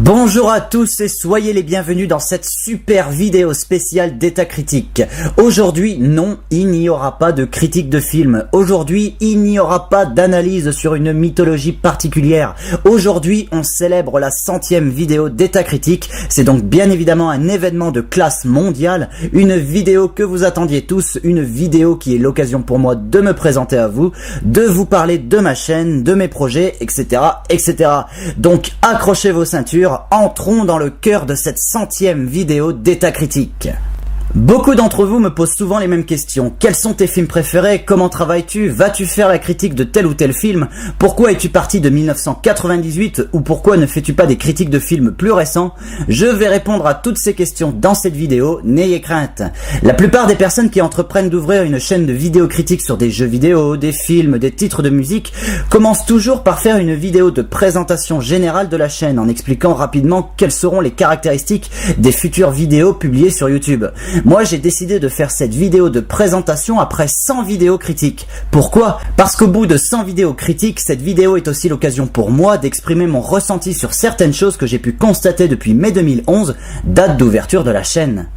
Bonjour à tous et soyez les bienvenus dans cette super vidéo spéciale d'état critique. Aujourd'hui, non, il n'y aura pas de critique de film. Aujourd'hui, il n'y aura pas d'analyse sur une mythologie particulière. Aujourd'hui, on célèbre la 100e vidéo d'état critique. C'est donc bien évidemment un événement de classe mondiale. Une vidéo que vous attendiez tous. Une vidéo qui est l'occasion pour moi de me présenter à vous, de vous parler de ma chaîne, de mes projets, etc. etc. Donc accrochez vos ceintures. Entrons dans le cœur de cette 100e vidéo d'état critique. Beaucoup d'entre vous me posent souvent les mêmes questions. Quels sont tes films préférés? Comment travailles-tu? Vas-tu faire la critique de tel ou tel film? Pourquoi es-tu parti de 1998? Ou pourquoi ne fais-tu pas des critiques de films plus récents? Je vais répondre à toutes ces questions dans cette vidéo, n'ayez crainte. La plupart des personnes qui entreprennent d'ouvrir une chaîne de vidéo critique sur des jeux vidéo, des films, des titres de musique, commencent toujours par faire une vidéo de présentation générale de la chaîne en expliquant rapidement quelles seront les caractéristiques des futures vidéos publiées sur YouTube. Moi, j'ai décidé de faire cette vidéo de présentation après 100 vidéos critiques. Pourquoi? Parce qu'au bout de 100 vidéos critiques, cette vidéo est aussi l'occasion pour moi d'exprimer mon ressenti sur certaines choses que j'ai pu constater depuis mai 2011, date d'ouverture de la chaîne.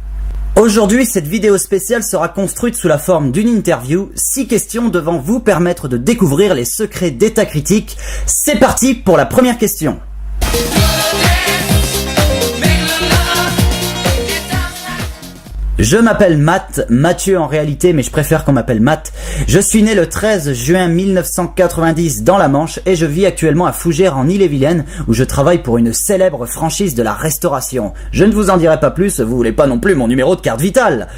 Aujourd'hui, cette vidéo spéciale sera construite sous la forme d'une interview, 6 questions devant vous permettre de découvrir les secrets d'état critique. C'est parti pour la première question. Je m'appelle Matt, Mathieu en réalité, mais je préfère qu'on m'appelle Matt. Je suis né le 13 juin 1990 dans la Manche et je vis actuellement à Fougères en Ille-et-Vilaine où je travaille pour une célèbre franchise de la restauration. Je ne vous en dirai pas plus, vous voulez pas non plus mon numéro de carte vitale.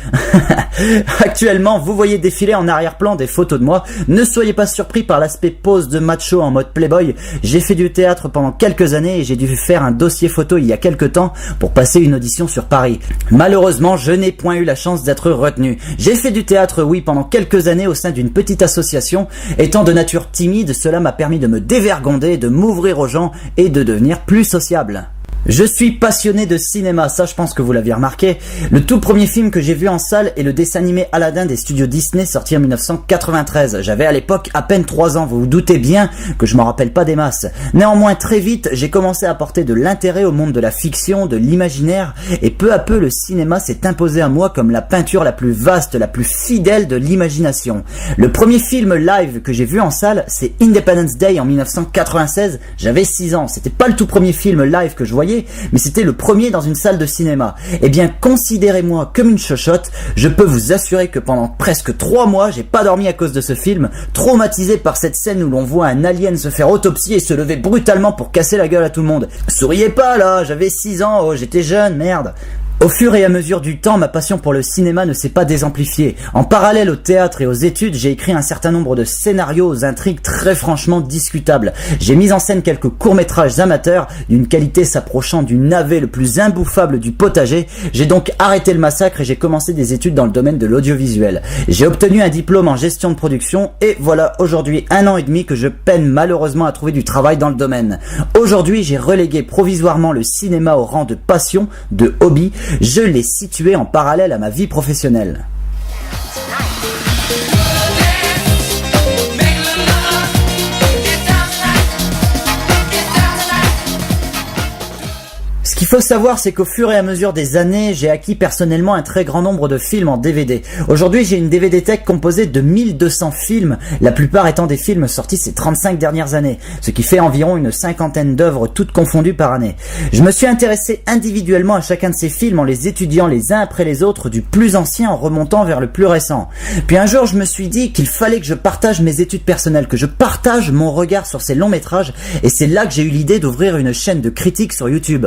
Actuellement, vous voyez défiler en arrière-plan des photos de moi. Ne soyez pas surpris par l'aspect pose de macho en mode playboy. J'ai fait du théâtre pendant quelques années et j'ai dû faire un dossier photo il y a quelques temps pour passer une audition sur Paris. Malheureusement, je n'ai point eu la chance d'être retenu. J'ai fait du théâtre, oui, pendant quelques années au sein d'une petite association. Étant de nature timide, cela m'a permis de me dévergonder, de m'ouvrir aux gens et de devenir plus sociable. Je suis passionné de cinéma, ça je pense que vous l'aviez remarqué. Le tout premier film que j'ai vu en salle est le dessin animé Aladdin des studios Disney sorti en 1993. J'avais à l'époque à peine 3 ans, vous vous doutez bien que je m'en rappelle pas des masses. Néanmoins très vite, j'ai commencé à porter de l'intérêt au monde de la fiction, de l'imaginaire, et peu à peu le cinéma s'est imposé à moi comme la peinture la plus vaste, la plus fidèle de l'imagination. Le premier film live que j'ai vu en salle, c'est Independence Day en 1996, j'avais 6 ans. C'était pas le tout premier film live que je voyais, mais c'était le premier dans une salle de cinéma. Eh bien, considérez-moi comme une chochotte, je peux vous assurer que pendant presque 3 mois, j'ai pas dormi à cause de ce film, traumatisé par cette scène où l'on voit un alien se faire autopsie et se lever brutalement pour casser la gueule à tout le monde. Souriez pas là, j'avais 6 ans, oh j'étais jeune, merde. Au fur et à mesure du temps, ma passion pour le cinéma ne s'est pas désamplifiée. En parallèle au théâtre et aux études, j'ai écrit un certain nombre de scénarios aux intrigues très franchement discutables. J'ai mis en scène quelques courts-métrages amateurs d'une qualité s'approchant du navet le plus imbouffable du potager. J'ai donc arrêté le massacre et j'ai commencé des études dans le domaine de l'audiovisuel. J'ai obtenu un diplôme en gestion de production et voilà aujourd'hui 1 an et demi que je peine malheureusement à trouver du travail dans le domaine. Aujourd'hui, j'ai relégué provisoirement le cinéma au rang de passion, de hobby. Je l'ai situé en parallèle à ma vie professionnelle. Ce qu'il faut savoir, c'est qu'au fur et à mesure des années, j'ai acquis personnellement un très grand nombre de films en DVD. Aujourd'hui, j'ai une DVD Tech composée de 1200 films, la plupart étant des films sortis ces 35 dernières années, ce qui fait environ une 50aine d'œuvres toutes confondues par année. Je me suis intéressé individuellement à chacun de ces films en les étudiant les uns après les autres, du plus ancien en remontant vers le plus récent. Puis un jour, je me suis dit qu'il fallait que je partage mes études personnelles, que je partage mon regard sur ces longs métrages, et c'est là que j'ai eu l'idée d'ouvrir une chaîne de critique sur YouTube.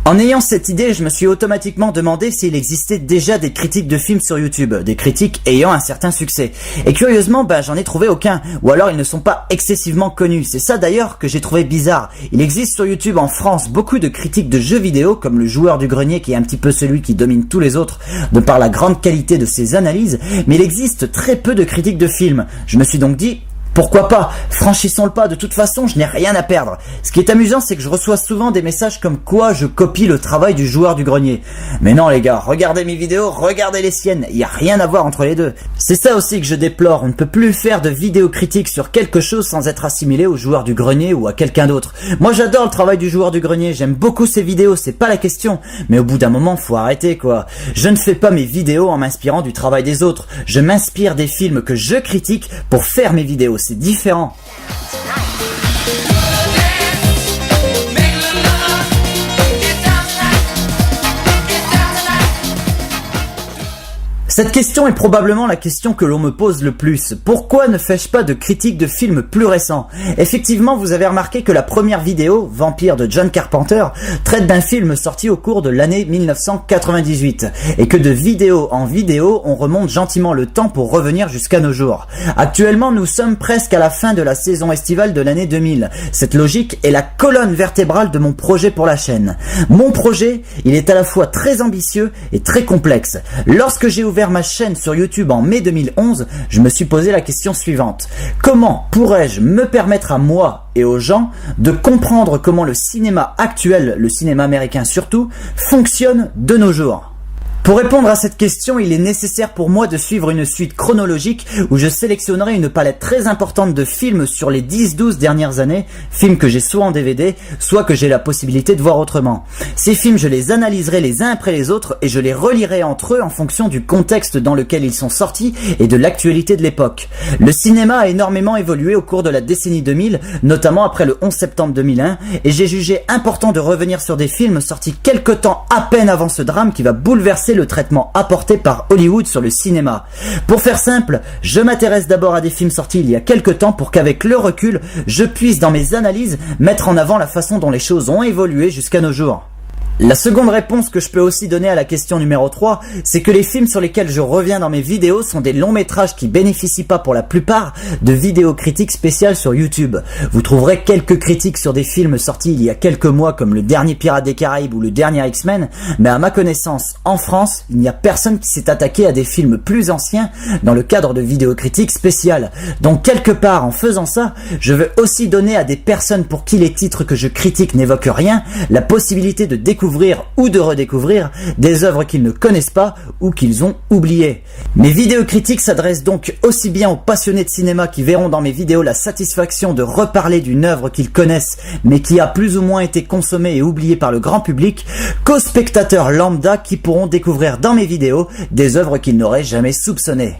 En ayant cette idée, je me suis automatiquement demandé s'il existait déjà des critiques de films sur YouTube, des critiques ayant un certain succès. Et curieusement, j'en ai trouvé aucun, ou alors ils ne sont pas excessivement connus. C'est ça d'ailleurs que j'ai trouvé bizarre. Il existe sur YouTube en France beaucoup de critiques de jeux vidéo, comme le joueur du grenier qui est un petit peu celui qui domine tous les autres, de par la grande qualité de ses analyses, mais il existe très peu de critiques de films. Je me suis donc dit, Pourquoi pas? Franchissons le pas, de toute façon je n'ai rien à perdre. Ce qui est amusant, c'est que je reçois souvent des messages comme quoi je copie le travail du joueur du grenier. Mais non les gars, regardez mes vidéos, regardez les siennes, il n'y a rien à voir entre les deux. C'est ça aussi que je déplore, on ne peut plus faire de vidéos critiques sur quelque chose sans être assimilé au joueur du grenier ou à quelqu'un d'autre. Moi j'adore le travail du joueur du grenier, j'aime beaucoup ses vidéos, c'est pas la question. Mais au bout d'un moment, faut arrêter quoi. Je ne fais pas mes vidéos en m'inspirant du travail des autres, je m'inspire des films que je critique pour faire mes vidéos. C'est différent. Cette question est probablement la question que l'on me pose le plus. Pourquoi ne fais-je pas de critiques de films plus récents? Effectivement, vous avez remarqué que la première vidéo, Vampire de John Carpenter, traite d'un film sorti au cours de l'année 1998. Et que de vidéo en vidéo, on remonte gentiment le temps pour revenir jusqu'à nos jours. Actuellement, nous sommes presque à la fin de la saison estivale de l'année 2000. Cette logique est la colonne vertébrale de mon projet pour la chaîne. Mon projet, il est à la fois très ambitieux et très complexe. Lorsque j'ai ouvert ma chaîne sur YouTube en mai 2011, je me suis posé la question suivante. Comment pourrais-je me permettre à moi et aux gens de comprendre comment le cinéma actuel, le cinéma américain surtout, fonctionne de nos jours? Pour répondre à cette question, il est nécessaire pour moi de suivre une suite chronologique où je sélectionnerai une palette très importante de films sur les 10-12 dernières années, films que j'ai soit en DVD, soit que j'ai la possibilité de voir autrement. Ces films, je les analyserai les uns après les autres et je les relirai entre eux en fonction du contexte dans lequel ils sont sortis et de l'actualité de l'époque. Le cinéma a énormément évolué au cours de la décennie 2000, notamment après le 11 septembre 2001, et j'ai jugé important de revenir sur des films sortis quelque temps à peine avant ce drame qui va bouleverser le traitement apporté par Hollywood sur le cinéma. Pour faire simple, je m'intéresse d'abord à des films sortis il y a quelque temps pour qu'avec le recul, je puisse dans mes analyses mettre en avant la façon dont les choses ont évolué jusqu'à nos jours. La seconde réponse que je peux aussi donner à la question numéro 3, c'est que les films sur lesquels je reviens dans mes vidéos sont des longs métrages qui bénéficient pas pour la plupart de vidéos critiques spéciales sur YouTube. Vous trouverez quelques critiques sur des films sortis il y a quelques mois comme le dernier Pirates des Caraïbes ou le dernier X-Men, mais à ma connaissance, en France, il n'y a personne qui s'est attaqué à des films plus anciens dans le cadre de vidéos critiques spéciales. Donc quelque part, en faisant ça, je veux aussi donner à des personnes pour qui les titres que je critique n'évoquent rien, la possibilité de découvrir ou de redécouvrir des œuvres qu'ils ne connaissent pas ou qu'ils ont oubliées. Mes vidéos critiques s'adressent donc aussi bien aux passionnés de cinéma qui verront dans mes vidéos la satisfaction de reparler d'une œuvre qu'ils connaissent mais qui a plus ou moins été consommée et oubliée par le grand public, qu'aux spectateurs lambda qui pourront découvrir dans mes vidéos des œuvres qu'ils n'auraient jamais soupçonnées.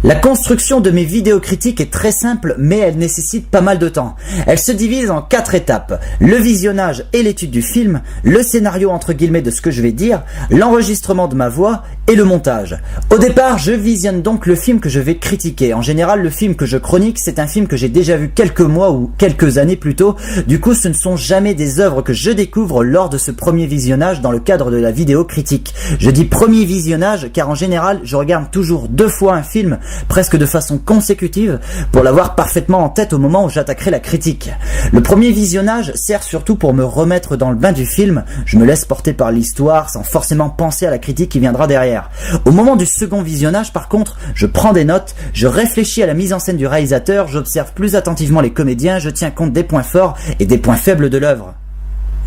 La construction de mes vidéos critiques est très simple, mais elle nécessite pas mal de temps. Elle se divise en 4 étapes. Le visionnage et l'étude du film, le scénario entre guillemets de ce que je vais dire, l'enregistrement de ma voix et le montage. Au départ, je visionne donc le film que je vais critiquer. En général, le film que je chronique, c'est un film que j'ai déjà vu quelques mois ou quelques années plus tôt. Du coup, ce ne sont jamais des œuvres que je découvre lors de ce premier visionnage dans le cadre de la vidéo critique. Je dis premier visionnage car en général, je regarde toujours 2 fois un film presque de façon consécutive pour l'avoir parfaitement en tête au moment où j'attaquerai la critique. Le premier visionnage sert surtout pour me remettre dans le bain du film, je me laisse porter par l'histoire sans forcément penser à la critique qui viendra derrière. Au moment du second visionnage par contre, je prends des notes, je réfléchis à la mise en scène du réalisateur, j'observe plus attentivement les comédiens, je tiens compte des points forts et des points faibles de l'œuvre.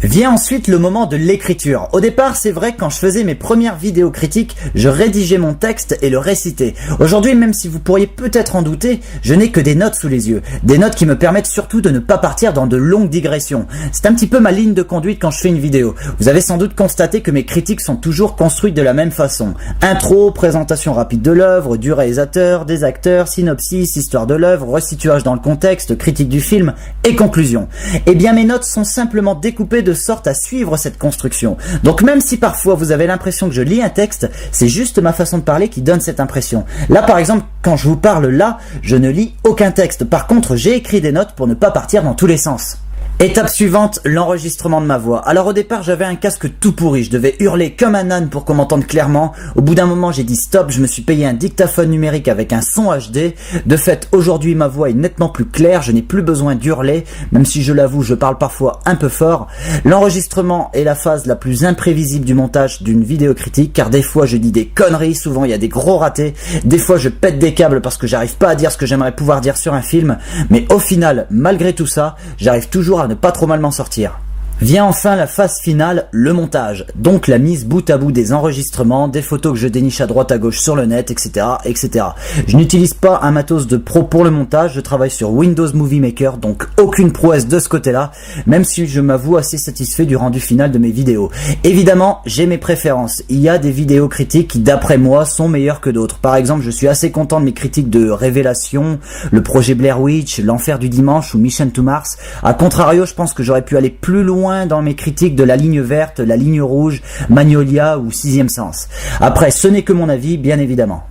Vient ensuite le moment de l'écriture. Au départ, c'est vrai que quand je faisais mes premières vidéos critiques, je rédigeais mon texte et le récitais. Aujourd'hui, même si vous pourriez peut-être en douter, je n'ai que des notes sous les yeux. Des notes qui me permettent surtout de ne pas partir dans de longues digressions. C'est un petit peu ma ligne de conduite quand je fais une vidéo. Vous avez sans doute constaté que mes critiques sont toujours construites de la même façon. Intro, présentation rapide de l'œuvre, du réalisateur, des acteurs, synopsis, histoire de l'œuvre, resituage dans le contexte, critique du film et conclusion. Eh bien, mes notes sont simplement découpées de sorte à suivre cette construction. Donc même si parfois vous avez l'impression que je lis un texte, c'est juste ma façon de parler qui donne cette impression. Là par exemple, quand je vous parle là, je ne lis aucun texte. Par contre, j'ai écrit des notes pour ne pas partir dans tous les sens. Étape suivante, l'enregistrement de ma voix. Alors au départ, j'avais un casque tout pourri, je devais hurler comme un âne pour qu'on m'entende clairement. Au bout d'un moment, j'ai dit stop, je me suis payé un dictaphone numérique avec un son HD. De fait, aujourd'hui, ma voix est nettement plus claire, je n'ai plus besoin d'hurler, même si je l'avoue, je parle parfois un peu fort. L'enregistrement est la phase la plus imprévisible du montage d'une vidéo critique, car des fois, je dis des conneries, souvent il y a des gros ratés, des fois je pète des câbles parce que j'arrive pas à dire ce que j'aimerais pouvoir dire sur un film, mais au final, malgré tout ça, j'arrive toujours à ne pas trop mal m'en sortir. Vient enfin la phase finale, le montage, donc la mise bout à bout des enregistrements, des photos que je déniche à droite à gauche sur le net, etc., etc. Je n'utilise pas un matos de pro pour le montage, je travaille sur Windows Movie Maker, donc aucune prouesse de ce côté-là, même si je m'avoue assez satisfait du rendu final de mes vidéos. Évidemment, j'ai mes préférences. Il y a des vidéos critiques qui, d'après moi, sont meilleures que d'autres. Par exemple, je suis assez content de mes critiques de Révélation, le projet Blair Witch, L'Enfer du Dimanche ou Mission to Mars. A contrario, je pense que j'aurais pu aller plus loin dans mes critiques de La Ligne Verte, La Ligne Rouge, Magnolia ou Sixième Sens. Après, ce n'est que mon avis, bien évidemment.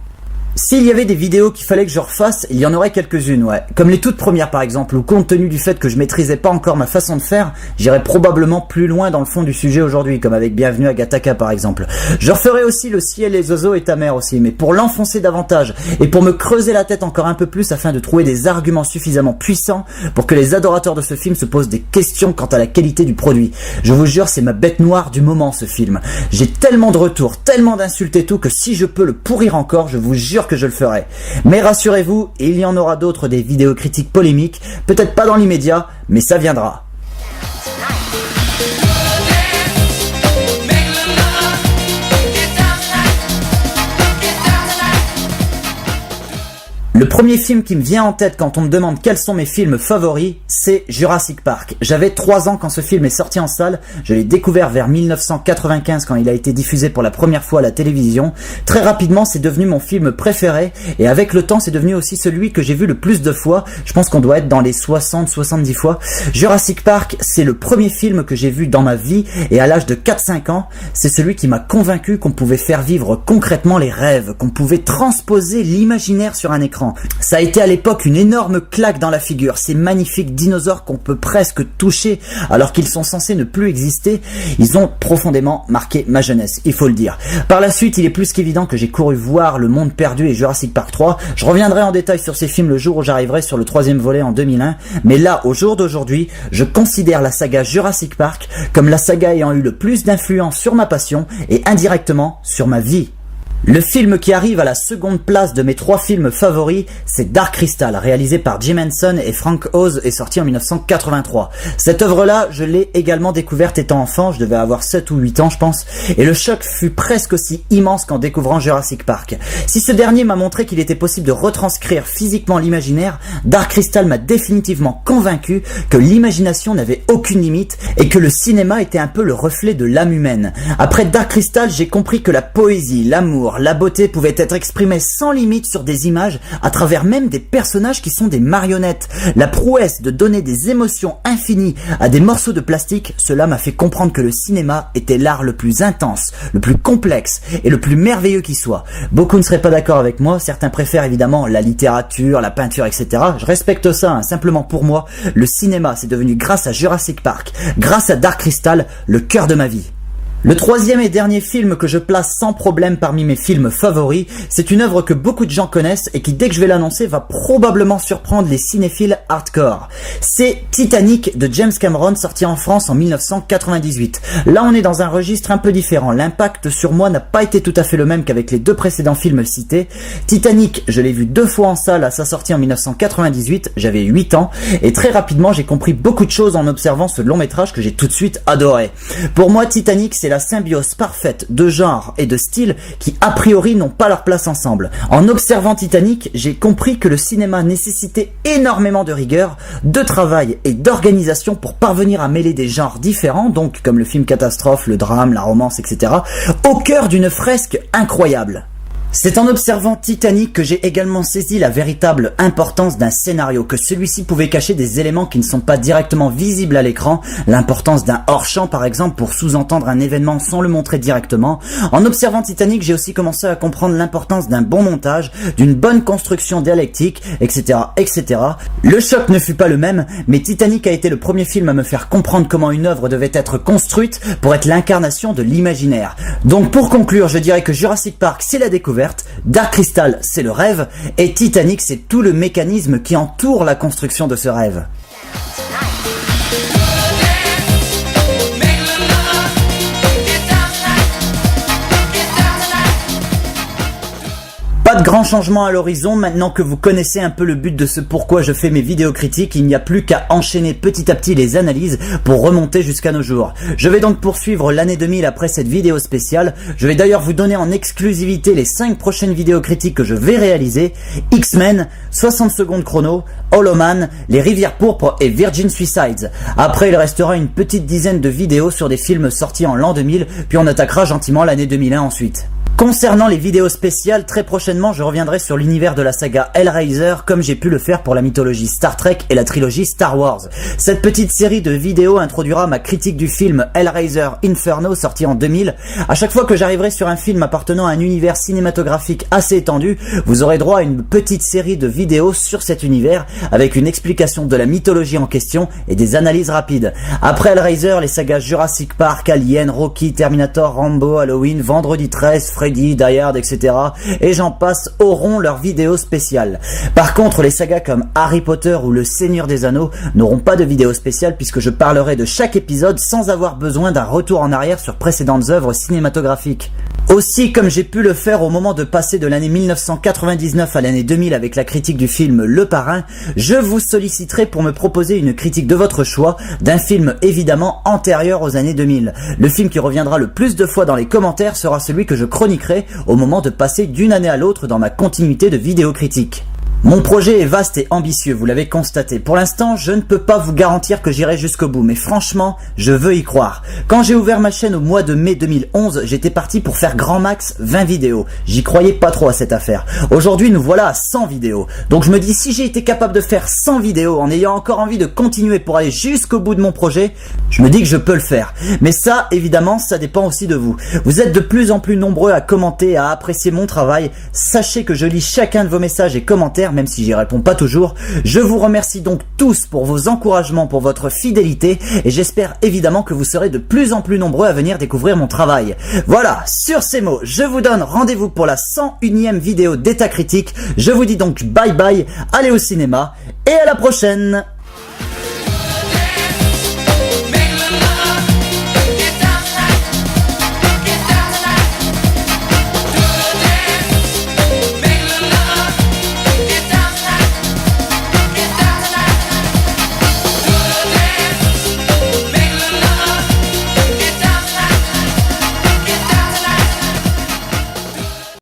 S'il y avait des vidéos qu'il fallait que je refasse, il y en aurait quelques-unes, ouais. Comme les toutes premières par exemple, où compte tenu du fait que je maîtrisais pas encore ma façon de faire, j'irais probablement plus loin dans le fond du sujet aujourd'hui, comme avec Bienvenue à Gattaca par exemple. Je referais aussi Le ciel, les oiseaux et ta mère aussi, mais pour l'enfoncer davantage, et pour me creuser la tête encore un peu plus afin de trouver des arguments suffisamment puissants pour que les adorateurs de ce film se posent des questions quant à la qualité du produit. Je vous jure, c'est ma bête noire du moment ce film. J'ai tellement de retours, tellement d'insultes et tout, que si je peux le pourrir encore, je vous jure que je le ferai. Mais rassurez-vous, il y en aura d'autres des vidéos critiques polémiques, peut-être pas dans l'immédiat, mais ça viendra. Le premier film qui me vient en tête quand on me demande quels sont mes films favoris, c'est Jurassic Park. J'avais 3 ans quand ce film est sorti en salle, je l'ai découvert vers 1995 quand il a été diffusé pour la première fois à la télévision. Très rapidement, c'est devenu mon film préféré et avec le temps, c'est devenu aussi celui que j'ai vu le plus de fois. Je pense qu'on doit être dans les 60-70 fois. Jurassic Park, c'est le premier film que j'ai vu dans ma vie et à l'âge de 4-5 ans, c'est celui qui m'a convaincu qu'on pouvait faire vivre concrètement les rêves, qu'on pouvait transposer l'imaginaire sur un écran. Ça a été à l'époque une énorme claque dans la figure. Ces magnifiques dinosaures qu'on peut presque toucher alors qu'ils sont censés ne plus exister, ils ont profondément marqué ma jeunesse, il faut le dire. Par la suite, il est plus qu'évident que j'ai couru voir Le Monde Perdu et Jurassic Park 3. Je reviendrai en détail sur ces films le jour où j'arriverai sur le 3e volet en 2001. Mais là, au jour d'aujourd'hui, je considère la saga Jurassic Park comme la saga ayant eu le plus d'influence sur ma passion et indirectement sur ma vie. Le film qui arrive à la seconde place de mes 3 films favoris, c'est Dark Crystal, réalisé par Jim Henson et Frank Oz et sorti en 1983. Cette œuvre-là, je l'ai également découverte étant enfant, je devais avoir 7 ou 8 ans je pense, et le choc fut presque aussi immense qu'en découvrant Jurassic Park. Si ce dernier m'a montré qu'il était possible de retranscrire physiquement l'imaginaire, Dark Crystal m'a définitivement convaincu que l'imagination n'avait aucune limite et que le cinéma était un peu le reflet de l'âme humaine. Après Dark Crystal, j'ai compris que la poésie, l'amour, la beauté pouvait être exprimée sans limite sur des images, à travers même des personnages qui sont des marionnettes. La prouesse de donner des émotions infinies à des morceaux de plastique, cela m'a fait comprendre que le cinéma était l'art le plus intense, le plus complexe et le plus merveilleux qui soit. Beaucoup ne seraient pas d'accord avec moi, certains préfèrent évidemment la littérature, la peinture, etc. Je respecte ça, hein. Simplement pour moi, le cinéma c'est devenu grâce à Jurassic Park, grâce à Dark Crystal, le cœur de ma vie. Le 3e et dernier film que je place sans problème parmi mes films favoris, c'est une œuvre que beaucoup de gens connaissent et qui, dès que je vais l'annoncer, va probablement surprendre les cinéphiles hardcore. C'est Titanic de James Cameron, sorti en France en 1998. Là, on est dans un registre un peu différent. L'impact sur moi n'a pas été tout à fait le même qu'avec les 2 précédents films cités. Titanic, je l'ai vu 2 fois en salle à sa sortie en 1998, j'avais 8 ans, et très rapidement, j'ai compris beaucoup de choses en observant ce long métrage que j'ai tout de suite adoré. Pour moi, Titanic, c'est la symbiose parfaite de genre et de style qui a priori n'ont pas leur place ensemble. En observant Titanic, j'ai compris que le cinéma nécessitait énormément de rigueur, de travail et d'organisation pour parvenir à mêler des genres différents, donc comme le film catastrophe, le drame, la romance, etc., au cœur d'une fresque incroyable. C'est en observant Titanic que j'ai également saisi la véritable importance d'un scénario, que celui-ci pouvait cacher des éléments qui ne sont pas directement visibles à l'écran, l'importance d'un hors-champ par exemple pour sous-entendre un événement sans le montrer directement. En observant Titanic, j'ai aussi commencé à comprendre l'importance d'un bon montage, d'une bonne construction dialectique, etc., etc. Le choc ne fut pas le même, mais Titanic a été le premier film à me faire comprendre comment une œuvre devait être construite pour être l'incarnation de l'imaginaire. Donc pour conclure, je dirais que Jurassic Park c'est la découverte, Dark Crystal c'est le rêve, et Titanic c'est tout le mécanisme qui entoure la construction de ce rêve. Pas de grands changements à l'horizon, maintenant que vous connaissez un peu le but de ce pourquoi je fais mes vidéos critiques, il n'y a plus qu'à enchaîner petit à petit les analyses pour remonter jusqu'à nos jours. Je vais donc poursuivre l'année 2000 après cette vidéo spéciale. Je vais d'ailleurs vous donner en exclusivité les 5 prochaines vidéos critiques que je vais réaliser: X-Men, 60 secondes chrono, Hollow Man, Les Rivières Pourpres et Virgin Suicides. Après, il restera une petite dizaine de vidéos sur des films sortis en l'an 2000, puis on attaquera gentiment l'année 2001 ensuite. Concernant les vidéos spéciales, très prochainement je reviendrai sur l'univers de la saga Hellraiser comme j'ai pu le faire pour la mythologie Star Trek et la trilogie Star Wars. Cette petite série de vidéos introduira ma critique du film Hellraiser Inferno sorti en 2000. À chaque fois que j'arriverai sur un film appartenant à un univers cinématographique assez étendu, vous aurez droit à une petite série de vidéos sur cet univers avec une explication de la mythologie en question et des analyses rapides. Après Hellraiser, les sagas Jurassic Park, Alien, Rocky, Terminator, Rambo, Halloween, Vendredi 13, Die Hard, etc. et j'en passe auront leurs vidéos spéciales. Par contre, les sagas comme Harry Potter ou Le Seigneur des Anneaux n'auront pas de vidéo spéciale puisque je parlerai de chaque épisode sans avoir besoin d'un retour en arrière sur précédentes œuvres cinématographiques. Aussi, comme j'ai pu le faire au moment de passer de l'année 1999 à l'année 2000 avec la critique du film Le Parrain, je vous solliciterai pour me proposer une critique de votre choix d'un film évidemment antérieur aux années 2000. Le film qui reviendra le plus de fois dans les commentaires sera celui que je chroniquerai au moment de passer d'une année à l'autre dans ma continuité de vidéos critiques. Mon projet est vaste et ambitieux, vous l'avez constaté. Pour l'instant, je ne peux pas vous garantir que j'irai jusqu'au bout, mais franchement, je veux y croire. Quand j'ai ouvert ma chaîne au mois de mai 2011, j'étais parti pour faire grand max 20 vidéos. J'y croyais pas trop à cette affaire. Aujourd'hui, nous voilà à 100 vidéos. Donc je me dis, si j'ai été capable de faire 100 vidéos en ayant encore envie de continuer pour aller jusqu'au bout de mon projet, je me dis que je peux le faire. Mais ça, évidemment, ça dépend aussi de vous. Vous êtes de plus en plus nombreux à commenter, à apprécier mon travail. Sachez que je lis chacun de vos messages et commentaires, même si j'y réponds pas toujours. Je vous remercie donc tous pour vos encouragements, pour votre fidélité, et j'espère évidemment que vous serez de plus en plus nombreux à venir découvrir mon travail. Voilà, sur ces mots, je vous donne rendez-vous pour la 101e vidéo d'état critique. Je vous dis donc bye bye, allez au cinéma, et à la prochaine!